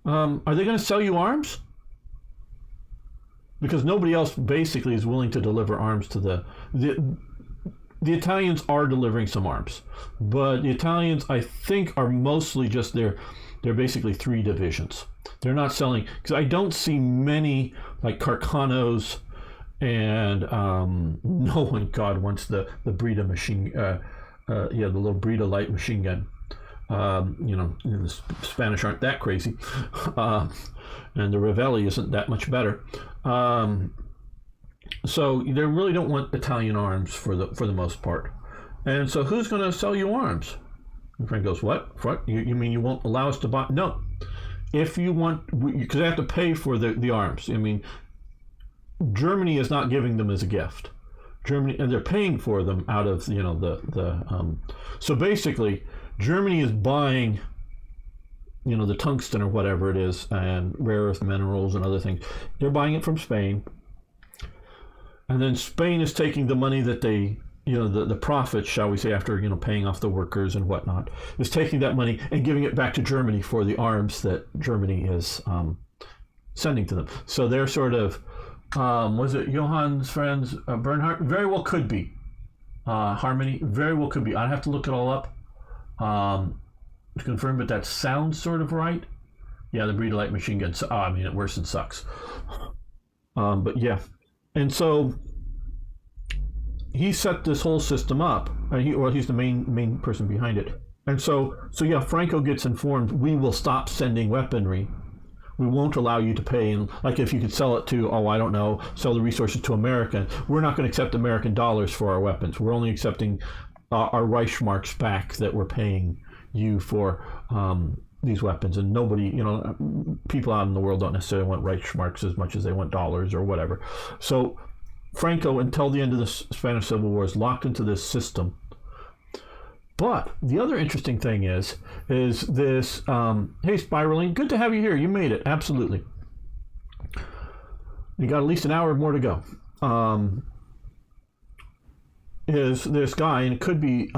Are they going to sell you arms? Because nobody else basically is willing to deliver arms to the Italians are delivering some arms, but the Italians, I think, are mostly just they're basically 3 divisions. They're not selling, because I don't see many like Carcanos, and no one, God, wants the Breda machine, the little Breda light machine gun. The Spanish aren't that crazy, and the Ravelli isn't that much better. So they really don't want Italian arms for the most part. And so who's going to sell you arms? And Frank goes, what? You mean you won't allow us to buy? No. If you want, because they have to pay for the arms. I mean, Germany is not giving them as a gift. Germany, and they're paying for them out of so basically Germany is buying the tungsten or whatever it is, and rare earth minerals and other things. They're buying it from Spain, and then Spain is taking the money that they the profits, shall we say, after paying off the workers and whatnot, is taking that money and giving it back to Germany for the arms that Germany is sending to them. So they're sort of was it Johann Franz Bernhard? Very well could be Harmony. Very well could be. I'd have to look it all up to confirm, but that sounds sort of right. Yeah, the Breda light machine gun. It worse than sucks. But yeah, and so he set this whole system up. He's the main person behind it. And so yeah, Franco gets informed, we will stop sending weaponry. We won't allow you to pay. And like if you could sell it to, sell the resources to America, we're not going to accept American dollars for our weapons. We're only accepting our Reichsmarks back that we're paying you for these weapons. And nobody, people out in the world don't necessarily want Reichsmarks as much as they want dollars or whatever. So Franco, until the end of the Spanish Civil War, is locked into this system. But the other interesting thing is this, hey, Spiraling, good to have you here. You made it, absolutely. You got at least an hour more to go. Is this guy, and it could be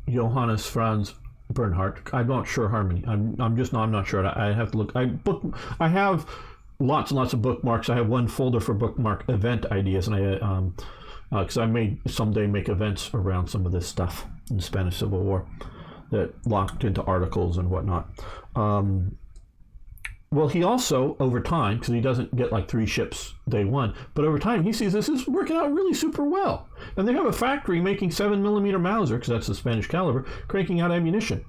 Johannes Franz Bernhardt. I'm not sure, Harmony. I'm not sure. I have to look. I have lots and lots of bookmarks. I have one folder for bookmark event ideas, and because I may someday make events around some of this stuff in the Spanish Civil War that locked into articles and whatnot. Well, he also, over time, because he doesn't get like 3 ships day one, but over time he sees this is working out really super well. And they have a factory making 7mm Mauser, because that's the Spanish caliber, cranking out ammunition.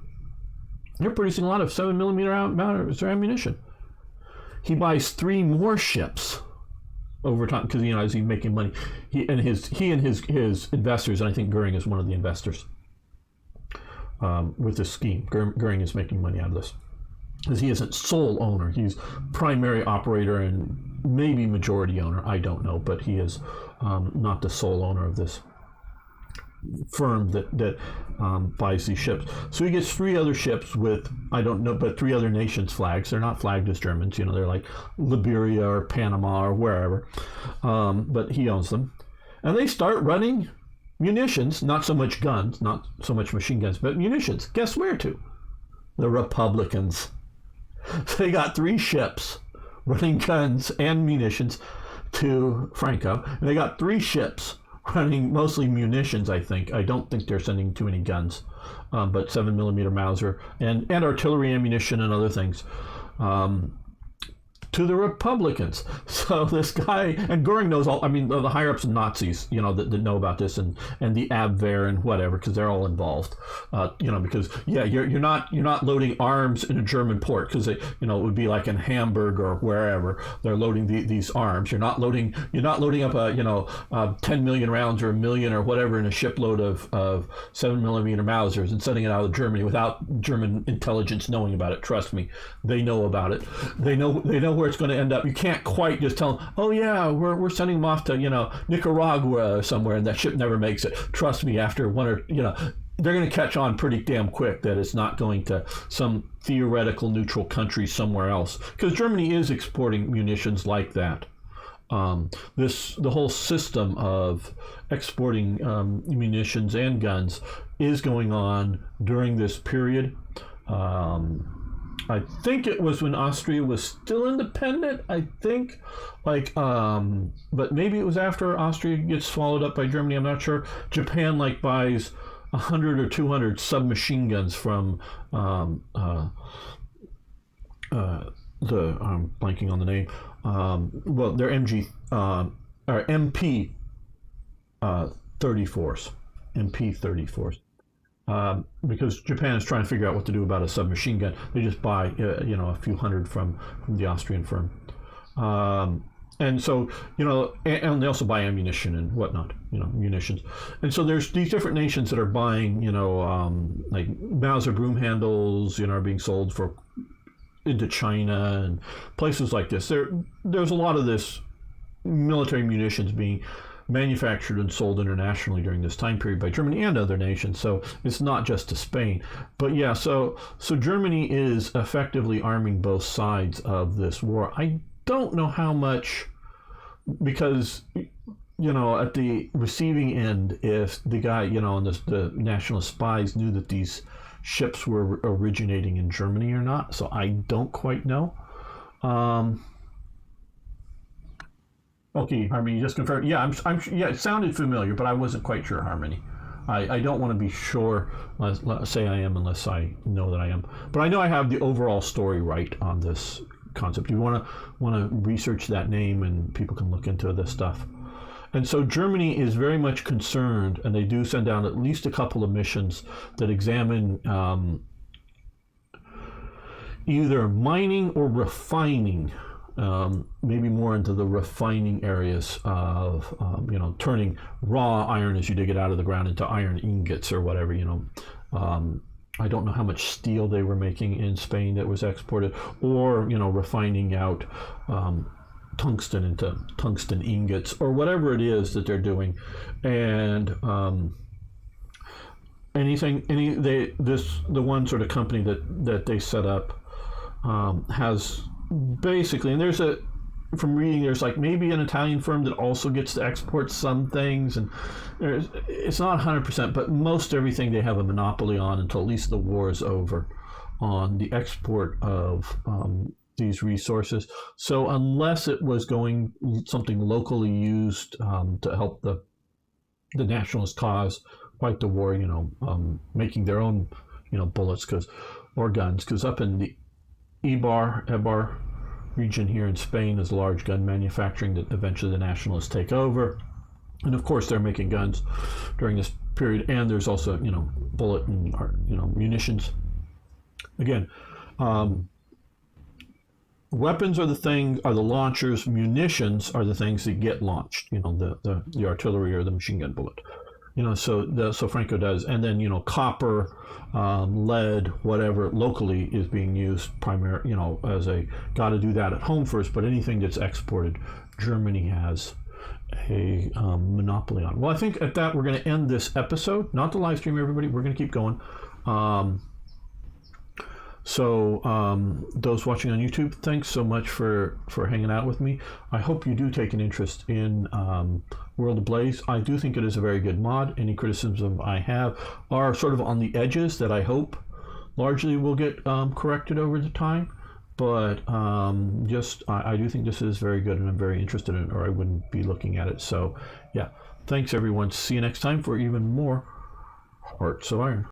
They're producing a lot of 7mm Mauser ammunition. He buys 3 more ships over time, because as he's making money. He and his investors, and I think Goering is one of the investors with this scheme. Goering is making money out of this. Because he isn't sole owner, he's primary operator and maybe majority owner, I don't know, but he is not the sole owner of this firm that buys these ships. So he gets 3 other ships with, I don't know, but 3 other nations' flags. They're not flagged as Germans, they're like Liberia or Panama or wherever, but he owns them. And they start running munitions, not so much guns, not so much machine guns, but munitions. Guess where to? The Republicans. They got 3 ships running guns and munitions to Franco, and they got 3 ships running mostly munitions, I think. I don't think they're sending too many guns, but 7mm Mauser and artillery ammunition and other things to the Republicans. So this guy, and Goering knows all, the higher-ups Nazis, that know about this, and the Abwehr and whatever, because they're all involved, because, you're not loading arms in a German port, because it would be like in Hamburg or wherever, they're loading these arms. You're not loading up 10 million rounds or a million or whatever in a shipload of 7mm Mausers and sending it out of Germany without German intelligence knowing about it. Trust me, they know about it. They know where it's going to end up. You can't quite just tell them, oh yeah, we're sending them off to Nicaragua or somewhere, and that ship never makes it. Trust me, after one or they're going to catch on pretty damn quick that it's not going to some theoretical neutral country somewhere else, because Germany is exporting munitions like that. The whole system of exporting munitions and guns is going on during this period. I think it was when Austria was still independent, but maybe it was after Austria gets swallowed up by Germany, I'm not sure. Japan buys 100 or 200 submachine guns from I'm blanking on the name. They're MP 34s. MP 34s. Because Japan is trying to figure out what to do about a submachine gun. They just buy, a few hundred from the Austrian firm. And so, and they also buy ammunition and whatnot, munitions. And so there's these different nations that are buying, like Mauser broom handles, are being sold into China and places like this. There's a lot of this military munitions being manufactured and sold internationally during this time period by Germany and other nations. So it's not just to Spain. But yeah, so Germany is effectively arming both sides of this war. I don't know how much, because at the receiving end, if the guy, and the nationalist spies knew that these ships were originating in Germany or not. So I don't quite know. Okay, Harmony, you just confirmed. Yeah, I'm. Yeah, it sounded familiar, but I wasn't quite sure, Harmony. I don't want to be sure. Let's say I am, unless I know that I am. But I know I have the overall story right on this concept. You want to research that name, and people can look into this stuff. And so Germany is very much concerned, and they do send down at least a couple of missions that examine either mining or refining. Maybe more into the refining areas of, turning raw iron as you dig it out of the ground into iron ingots or whatever, I don't know how much steel they were making in Spain that was exported, or, refining out tungsten into tungsten ingots or whatever it is that they're doing, and the one sort of company that they set up has basically, and from reading, there's like maybe an Italian firm that also gets to export some things, and it's not 100%, but most everything they have a monopoly on until at least the war is over on the export of these resources. So unless it was going something locally used to help the nationalist cause fight the war, making their own, bullets or guns, because up in the Eibar region here in Spain is large gun manufacturing that eventually the nationalists take over, and of course they're making guns during this period, and there's also bullet and munitions. Again, weapons are the launchers. Munitions are the things that get launched. The artillery or the machine gun bullet. So Franco does, and then copper, lead, whatever locally is being used primarily. As a got to do that at home first, but anything that's exported, Germany has a monopoly on. Well, I think at that we're going to end this episode, not the live stream, everybody. We're going to keep going. So those watching on YouTube, thanks so much for hanging out with me. I hope you do take an interest in World Ablaze. I do think it is a very good mod. Any criticisms I have are sort of on the edges that I hope largely will get corrected over the time. But I do think this is very good, and I'm very interested in it, or I wouldn't be looking at it. So yeah, thanks everyone. See you next time for even more Hearts of Iron.